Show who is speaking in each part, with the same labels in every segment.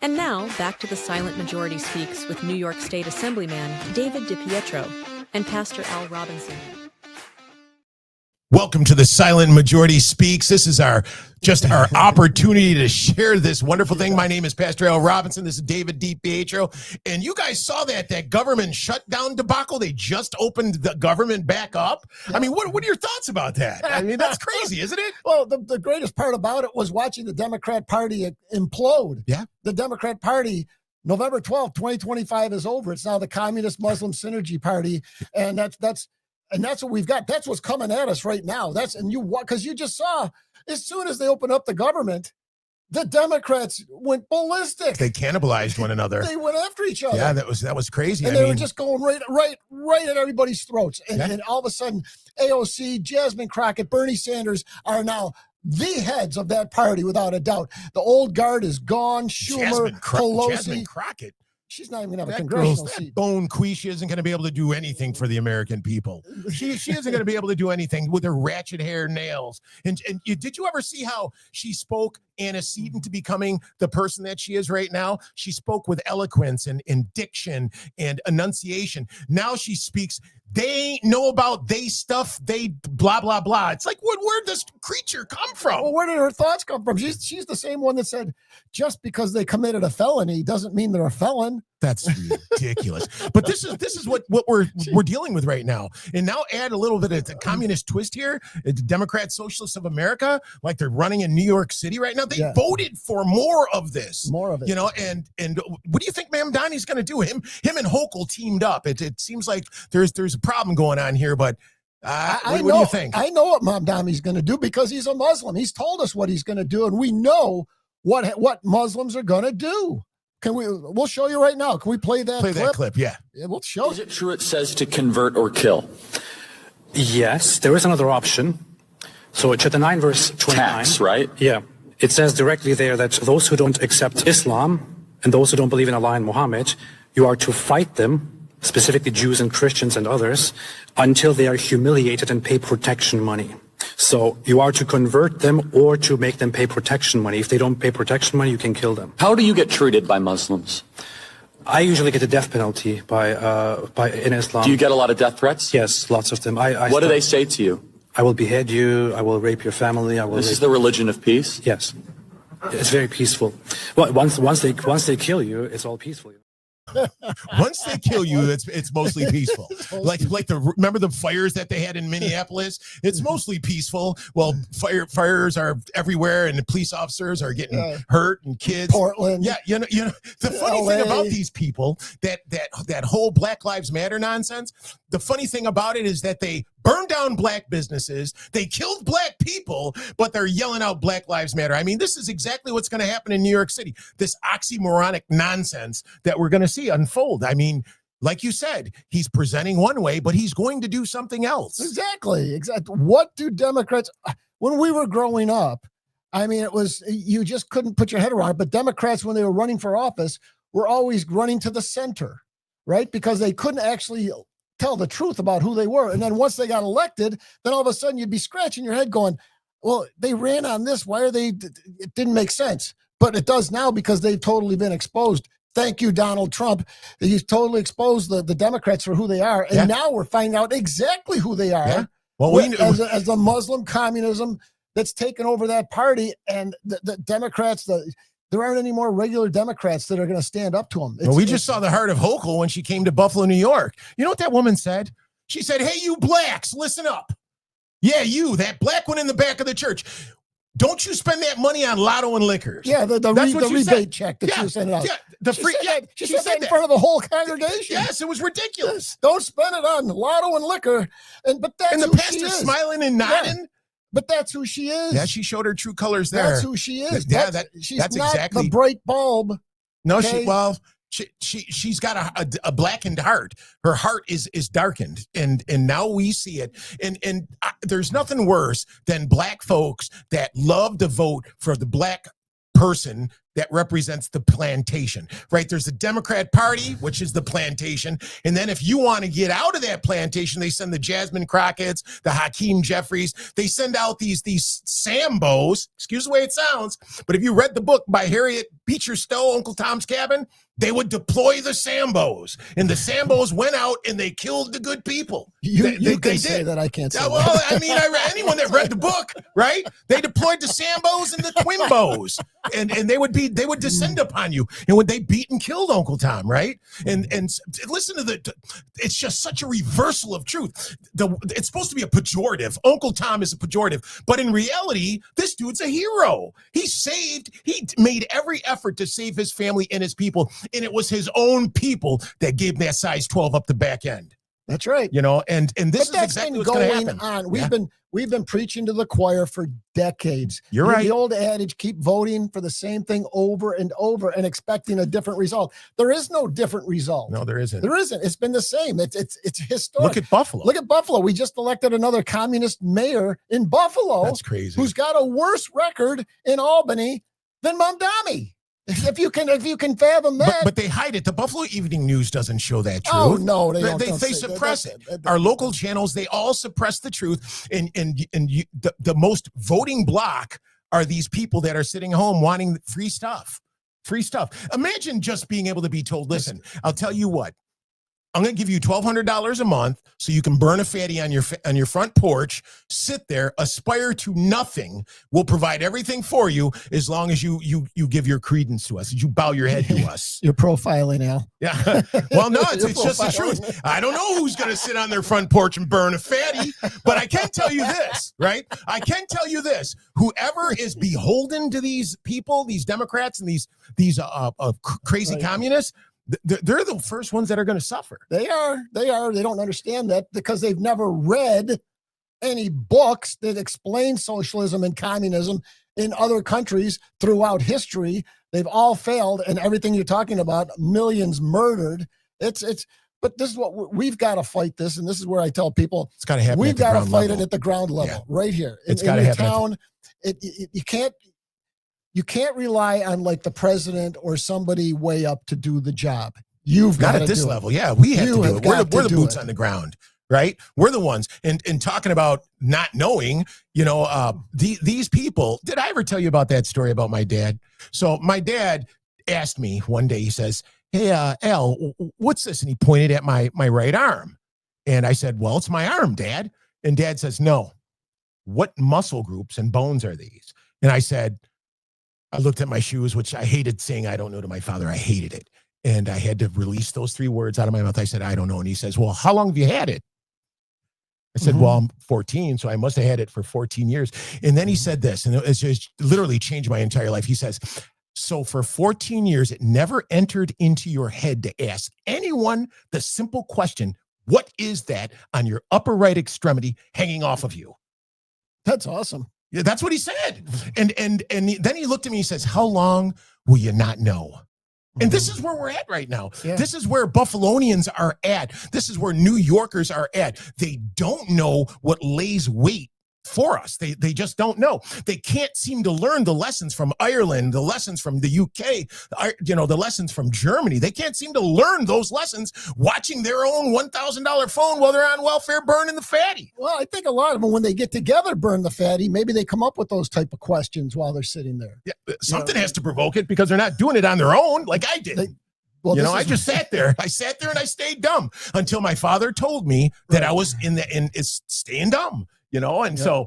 Speaker 1: And now, back to the Silent Majority Speaks with New York State Assemblyman David DiPietro and Pastor Al Robinson.
Speaker 2: Welcome to the Silent Majority Speaks. This is our opportunity to share this wonderful thing. My name is Pastor Al Robinson. This is David DiPietro. And you guys saw that government shutdown debacle. They just opened the government back up. I mean, what are your thoughts about that? I mean, that's crazy, isn't it?
Speaker 3: Well, the greatest part about it was watching the Democrat Party implode.
Speaker 2: Yeah.
Speaker 3: The Democrat Party, November 12th, 2025 is over. It's now the Communist Muslim Synergy Party. And that's what we've got. That's what's coming at us right now. Because you just saw, as soon as they opened up the government, the Democrats went ballistic.
Speaker 2: They cannibalized one another.
Speaker 3: They went after each other.
Speaker 2: Yeah, that was crazy.
Speaker 3: And they were just going right at everybody's throats. And all of a sudden, AOC, Jasmine Crockett, Bernie Sanders are now the heads of that party, without a doubt. The old guard is gone. Schumer, Pelosi.
Speaker 2: Jasmine Crockett.
Speaker 3: She's not even going to have a congressional seat.
Speaker 2: Bone Quisha isn't going to be able to do anything for the American people. She isn't going to be able to do anything with her ratchet hair, nails. And did you ever see how she spoke antecedent to becoming the person that she is right now? She spoke with eloquence and diction and enunciation. Now she speaks, they know about they stuff, they blah, blah, blah. It's like, where'd this creature come from?
Speaker 3: Well, where did her thoughts come from? She's the same one that said, just because they committed a felony doesn't mean they're a felon.
Speaker 2: That's ridiculous. But this is what we're dealing with right now. And now add a little bit of the communist twist here. The Democrat Socialists of America, like they're running in New York City right now. They voted for more of this.
Speaker 3: More of it.
Speaker 2: You know, and what do you think Mamdani's going to do? Him and Hochul teamed up. It seems like there's a problem going on here, but what do you think?
Speaker 3: I know what Mamdani's going to do because he's a Muslim. He's told us what he's going to do, and we know what Muslims are going to do. We'll show you right now. Can we play that clip?
Speaker 2: That clip, yeah.
Speaker 3: We'll show.
Speaker 4: Is it true it says to convert or kill?
Speaker 5: Yes, there is another option. So chapter 9, verse 29.
Speaker 4: Tax, right?
Speaker 5: Yeah. It says directly there that those who don't accept Islam and those who don't believe in Allah and Muhammad, you are to fight them, specifically Jews and Christians and others, until they are humiliated and pay protection money. So you are to convert them or to make them pay protection money. If they don't pay protection money, you can kill them.
Speaker 4: How do you get treated by Muslims?
Speaker 5: I usually get a death penalty by in Islam.
Speaker 4: Do you get a lot of death threats?
Speaker 5: Yes, lots of them.
Speaker 4: What do they say to you?
Speaker 5: I will behead you. I will rape your family.
Speaker 4: This is the religion of peace?
Speaker 5: Yes. It's very peaceful. Well, once they kill you, it's all peaceful.
Speaker 2: Once they kill you, it's mostly peaceful. Remember the fires that they had in Minneapolis? It's mostly peaceful. Well, fires are everywhere, and the police officers are getting hurt, and kids.
Speaker 3: Portland.
Speaker 2: Yeah, you know. The funny thing about these people, that whole Black Lives Matter nonsense. The funny thing about it is that they burned down black businesses, they killed black people, but they're yelling out Black Lives Matter. I mean, this is exactly what's going to happen in New York City. This oxymoronic nonsense that we're going to see unfold. I mean, like you said, he's presenting one way, but he's going to do something else.
Speaker 3: Exactly. What do Democrats, when we were growing up, I mean, it was, you just couldn't put your head around it, but Democrats, when they were running for office, were always running to the center, right? Because they couldn't actually tell the truth about who they were. And then once they got elected, then all of a sudden you'd be scratching your head going, well, they ran on this. Why are they? It didn't make sense. But it does now because they've totally been exposed. Thank you, Donald Trump. He's totally exposed the Democrats for who they are. And now we're finding out exactly who they are.
Speaker 2: Yeah. Well,
Speaker 3: as a Muslim communism that's taken over that party, and the Democrats, there aren't any more regular Democrats that are going to stand up to them.
Speaker 2: We just saw the heart of Hochul when she came to Buffalo, New York. You know what that woman said? She said, hey, you blacks, listen up. Yeah, you, that black one in the back of the church. Don't you spend that money on lotto and liquors.
Speaker 3: Yeah, the rebate check that you sent out.
Speaker 2: Yeah,
Speaker 3: she said that in front of the whole congregation.
Speaker 2: Yes, it was ridiculous.
Speaker 3: Don't spend it on lotto and liquor. But that's
Speaker 2: and the
Speaker 3: who
Speaker 2: pastor
Speaker 3: she is.
Speaker 2: Smiling and nodding.
Speaker 3: Yeah. But that's who she is.
Speaker 2: Yeah, she showed her true colors there.
Speaker 3: That's who she is. She's
Speaker 2: that's
Speaker 3: not
Speaker 2: exactly
Speaker 3: the bright bulb.
Speaker 2: No, okay? She's got a blackened heart. Her heart is darkened, and now we see it. And there's nothing worse than black folks that love to vote for the black person that represents the plantation, right? There's the Democrat Party, which is the plantation. And then if you want to get out of that plantation, they send the Jasmine Crockett's, the Hakeem Jeffries. They send out these Sambos, excuse the way it sounds, but if you read the book by Harriet Beecher Stowe, Uncle Tom's Cabin, they would deploy the Sambos, and the Sambos went out and they killed the good people.
Speaker 3: You can say that. I can't say
Speaker 2: well,
Speaker 3: that.
Speaker 2: I mean, anyone that read the book, right? They deployed the Sambos and the Twimbos, and they would descend upon you, and when they beat and killed Uncle Tom, right? And listen to it's just such a reversal of truth. It's supposed to be a pejorative. Uncle Tom is a pejorative, but in reality, this dude's a hero. He made every effort to save his family and his people. And it was his own people that gave him that size 12 up the back end.
Speaker 3: That's right.
Speaker 2: And this is exactly what's going to happen.
Speaker 3: On. We've been preaching to the choir for decades.
Speaker 2: You're right.
Speaker 3: The old adage, keep voting for the same thing over and over and expecting a different result. There is no different result.
Speaker 2: No, there isn't.
Speaker 3: There isn't. It's been the same. It's historic.
Speaker 2: Look at Buffalo.
Speaker 3: Look at Buffalo. We just elected another communist mayor in Buffalo.
Speaker 2: That's crazy.
Speaker 3: Who's got a worse record in Albany than Mamdani. If you can fathom that,
Speaker 2: but they hide it. The Buffalo Evening News doesn't show that truth.
Speaker 3: Oh no, they
Speaker 2: suppress it. Our local channels, they all suppress the truth, and the most voting block are these people that are sitting home wanting free stuff. Free stuff. Imagine just being able to be told, listen, I'll tell you what. I'm going to give you $1,200 a month so you can burn a fatty on your front porch, sit there, aspire to nothing. We'll provide everything for you as long as you give your credence to us, as you bow your head to us.
Speaker 3: You're profiling, Al.
Speaker 2: Yeah. Well, no, it's just the truth. I don't know who's going to sit on their front porch and burn a fatty, but I can tell you this, right? I can tell you this. Whoever is beholden to these people, these Democrats and these crazy communists, they're the first ones that are going to suffer.
Speaker 3: They are. They don't understand that because they've never read any books that explain socialism and communism in other countries throughout history. They've all failed, and everything you're talking about, millions murdered. But this is what we've got to fight this, and this is where I tell people
Speaker 2: it's got to happen.
Speaker 3: We've got to fight it at the ground level, right here.
Speaker 2: It's got to happen.
Speaker 3: Town, you can't rely on like the president or somebody way up to do the job. You've got
Speaker 2: not at this level. Yeah, we have to do it. We're the boots on the ground, right? We're the ones. And talking about not knowing, these people. Did I ever tell you about that story about my dad? So my dad asked me one day. He says, "Hey, Al, what's this?" And he pointed at my right arm. And I said, "Well, it's my arm, Dad." And Dad says, "No. What muscle groups and bones are these?" And I said, I looked at my shoes, which I hated saying I don't know to my father. I hated it. And I had to release those 3 words out of my mouth. I said, I don't know. And he says, well, how long have you had it? I said, well, I'm 14, so I must have had it for 14 years. And then he said this, and it's just literally changed my entire life. He says, so for 14 years, it never entered into your head to ask anyone the simple question, what is that on your upper right extremity hanging off of you?
Speaker 3: That's awesome.
Speaker 2: Yeah, that's what he said. And then he looked at me and says, how long will you not know? And this is where we're at right now. Yeah. This is where Buffalonians are at. This is where New Yorkers are at. They don't know what lays wait for us. They just don't know. They can't seem to learn the lessons from Ireland, the lessons from the UK, the lessons from Germany. They can't seem to learn those lessons watching their own $1,000 phone while they're on welfare burning the fatty.
Speaker 3: Well, I think a lot of them, when they get together, burn the fatty, maybe they come up with those type of questions while they're sitting there.
Speaker 2: Yeah, something has to provoke it because they're not doing it on their own like I did. I just sat there. I sat there and I stayed dumb until my father told me that I was staying dumb. So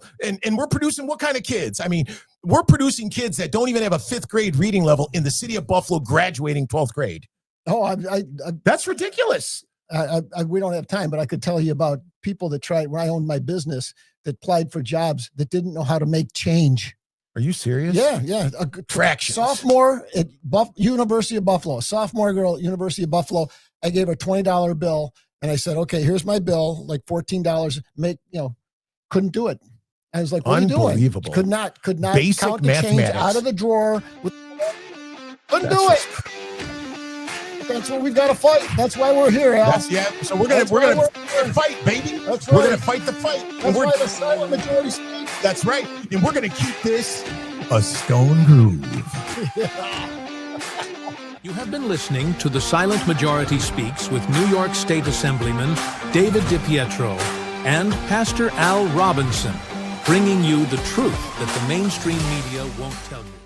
Speaker 2: we're producing what kind of kids? I mean, we're producing kids that don't even have a 5th grade reading level in the city of Buffalo graduating 12th grade.
Speaker 3: Oh,
Speaker 2: that's ridiculous.
Speaker 3: We don't have time, but I could tell you about people that tried when I owned my business that applied for jobs that didn't know how to make change.
Speaker 2: Are you serious?
Speaker 3: Yeah.
Speaker 2: Fractions.
Speaker 3: Sophomore at University of Buffalo, sophomore girl, University of Buffalo. I gave her a $20 bill and I said, okay, here's my bill, like $14, couldn't do it. I was like, what are you doing?
Speaker 2: Unbelievable.
Speaker 3: Could not
Speaker 2: Basic
Speaker 3: count the change out of the drawer. Couldn't do it. That's what we've got to fight. That's why we're here, Al.
Speaker 2: So we're gonna fight, baby.
Speaker 3: That's right.
Speaker 2: We're gonna fight the fight.
Speaker 3: That's why the silent majority speaks.
Speaker 2: That's right. And we're gonna keep this a stone groove.
Speaker 6: You have been listening to The Silent Majority Speaks with New York State Assemblyman David DiPietro and Pastor Al Robinson, bringing you the truth that the mainstream media won't tell you.